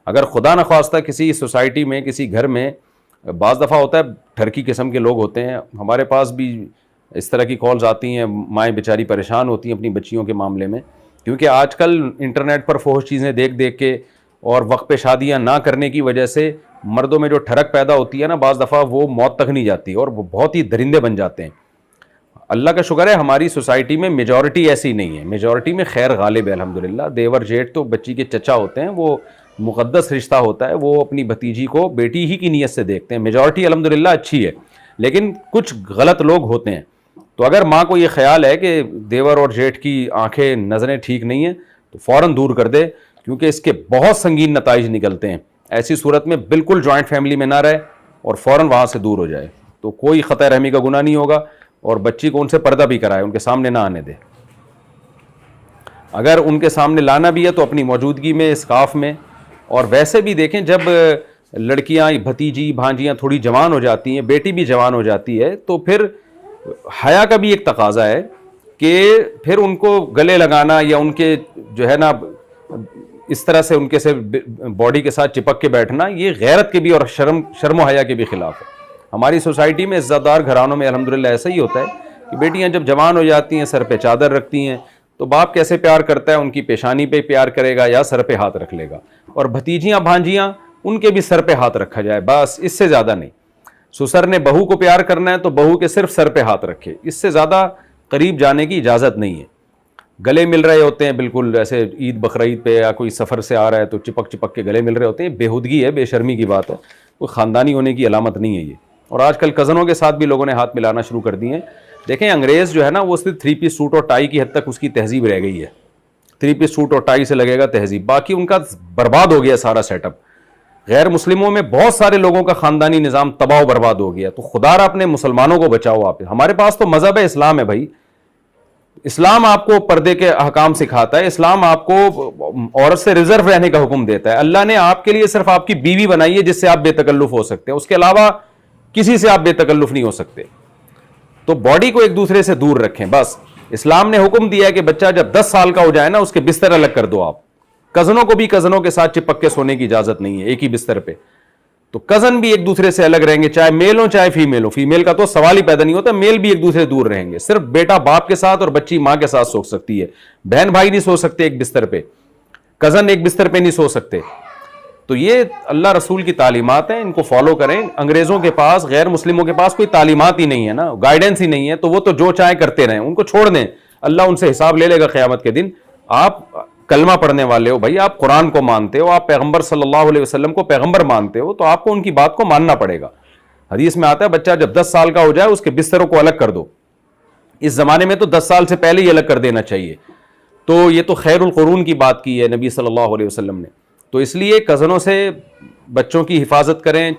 اگر خدا نخواستہ کسی سوسائٹی میں کسی گھر میں بعض دفعہ ہوتا ہے ٹھرکی قسم کے لوگ ہوتے ہیں, ہمارے پاس بھی اس طرح کی کالز آتی ہیں, مائیں بیچاری پریشان ہوتی ہیں اپنی بچیوں کے معاملے میں, کیونکہ آج کل انٹرنیٹ پر فحش چیزیں دیکھ دیکھ کے اور وقت پہ شادیاں نہ کرنے کی وجہ سے مردوں میں جو ٹھڑک پیدا ہوتی ہے نا, بعض دفعہ وہ موت تک نہیں جاتی اور وہ بہت ہی درندے بن جاتے ہیں. اللہ کا شکر ہے ہماری سوسائٹی میں میجورٹی ایسی نہیں ہے, میجورٹی میں خیر غالب ہے الحمدللہ. دیور جیٹھ تو بچی کے چچا ہوتے ہیں, وہ مقدس رشتہ ہوتا ہے, وہ اپنی بھتیجی کو بیٹی ہی کی نیت سے دیکھتے ہیں. میجورٹی الحمدللہ اچھی ہے, لیکن کچھ غلط لوگ ہوتے ہیں. تو اگر ماں کو یہ خیال ہے کہ دیور اور جیٹھ کی آنکھیں نظریں ٹھیک نہیں ہیں تو فوراً دور کر دے, کیونکہ اس کے بہت سنگین نتائج نکلتے ہیں. ایسی صورت میں بالکل جوائنٹ فیملی میں نہ رہے اور فوراً وہاں سے دور ہو جائے, تو کوئی خطا رحمی کا گناہ نہیں ہوگا, اور بچی کو ان سے پردہ بھی کرائے, ان کے سامنے نہ آنے دے. اگر ان کے سامنے لانا بھی ہے تو اپنی موجودگی میں, اسکاف میں. اور ویسے بھی دیکھیں جب لڑکیاں بھتیجی بھانجیاں تھوڑی جوان ہو جاتی ہیں, بیٹی بھی جوان ہو جاتی ہے, تو پھر حیا کا بھی ایک تقاضا ہے کہ پھر ان کو گلے لگانا یا ان کے جو ہے نا اس طرح سے ان کے سے باڈی کے ساتھ چپک کے بیٹھنا, یہ غیرت کے بھی اور شرم و حیا کے بھی خلاف ہے. ہماری سوسائٹی میں عزت دار گھرانوں میں الحمدللہ ایسا ہی ہوتا ہے کہ بیٹیاں جب جوان ہو جاتی ہیں, سر پہ چادر رکھتی ہیں, تو باپ کیسے پیار کرتا ہے, ان کی پیشانی پہ پیار کرے گا یا سر پہ ہاتھ رکھ لے گا. اور بھتیجیاں بھانجیاں ان کے بھی سر پہ ہاتھ رکھا جائے, بس اس سے زیادہ نہیں. سسر نے بہو کو پیار کرنا ہے تو بہو کے صرف سر پہ ہاتھ رکھے, اس سے زیادہ قریب جانے کی اجازت نہیں ہے. گلے مل رہے ہوتے ہیں بالکل ایسے عید بقرعید پہ یا کوئی سفر سے آ رہا ہے تو چپک چپک کے گلے مل رہے ہوتے ہیں, بےہودگی ہے, بے شرمی کی بات ہے, کوئی خاندانی ہونے کی علامت نہیں ہے یہ. اور آج کل کزنوں کے ساتھ بھی لوگوں نے ہاتھ ملانا شروع کر دیے ہیں. دیکھیں انگریز جو ہے نا وہ صرف 3 پیس سوٹ اور ٹائی کی حد تک اس کی تہذیب رہ گئی ہے, 3 پیس سوٹ اور ٹائی سے لگے گا تہذیب, باقی ان کا برباد ہو گیا سارا سیٹ اپ. غیر مسلموں میں بہت سارے لوگوں کا خاندانی نظام تباہ و برباد ہو گیا. تو خدا را اپنے مسلمانوں کو بچاؤ. آپ ہمارے پاس تو مذہب ہے, اسلام ہے بھائی. اسلام آپ کو پردے کے احکام سکھاتا ہے, اسلام آپ کو عورت سے ریزرو رہنے کا حکم دیتا ہے. اللہ نے آپ کے لیے صرف آپ کی بیوی بنائی ہے جس سے آپ بے تکلف ہو سکتے ہیں, اس کے علاوہ کسی سے آپ بے تکلف نہیں ہو سکتے. تو باڈی کو ایک دوسرے سے دور رکھیں بس. اسلام نے حکم دیا ہے کہ بچہ جب 10 سال کا ہو جائے نا اس کے بستر الگ کر دو. آپ کزنوں کو بھی کزنوں کے ساتھ چپک کے سونے کی اجازت نہیں ہے ایک ہی بستر پہ. تو کزن بھی ایک دوسرے سے الگ رہیں گے, چاہے میل ہو چاہے فیمیل ہو. فیمیل کا تو سوال ہی پیدا نہیں ہوتا, میل بھی ایک دوسرے سے دور رہیں گے. صرف بیٹا باپ کے ساتھ اور بچی ماں کے ساتھ سو سکتی ہے, بہن بھائی نہیں سو سکتے ایک بستر پہ, کزن ایک بستر پہ نہیں سو سکتے. تو یہ اللہ رسول کی تعلیمات ہیں, ان کو فالو کریں. انگریزوں کے پاس, غیر مسلموں کے پاس کوئی تعلیمات ہی نہیں ہے نا, گائیڈنس ہی نہیں ہے, تو وہ تو جو چاہیں کرتے رہیں, ان کو چھوڑ دیں. اللہ ان سے حساب لے لے گا قیامت کے دن. آپ کلمہ پڑھنے والے ہو بھائی, آپ قرآن کو مانتے ہو, آپ پیغمبر صلی اللہ علیہ وسلم کو پیغمبر مانتے ہو, تو آپ کو ان کی بات کو ماننا پڑے گا. حدیث میں آتا ہے بچہ جب 10 سال کا ہو جائے اس کے بستروں کو الگ کر دو. اس زمانے میں تو 10 سال سے پہلے ہی الگ کر دینا چاہیے. تو یہ تو خیر القرون کی بات کی ہے نبی صلی اللہ علیہ وسلم نے. تو اس لیے کزنوں سے بچوں کی حفاظت کریں,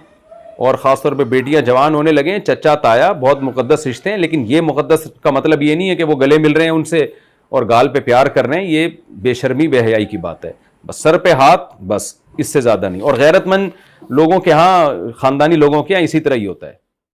اور خاص طور پہ بیٹیاں جوان ہونے لگیں, چچا تایا بہت مقدس رشتے ہیں, لیکن یہ مقدس کا مطلب یہ نہیں ہے کہ وہ گلے مل رہے ہیں ان سے اور گال پہ پیار کر رہے ہیں. یہ بے شرمی بے حیائی کی بات ہے. بس سر پہ ہاتھ, بس اس سے زیادہ نہیں. اور غیرت مند لوگوں کے ہاں, خاندانی لوگوں کے ہاں اسی طرح ہی ہوتا ہے.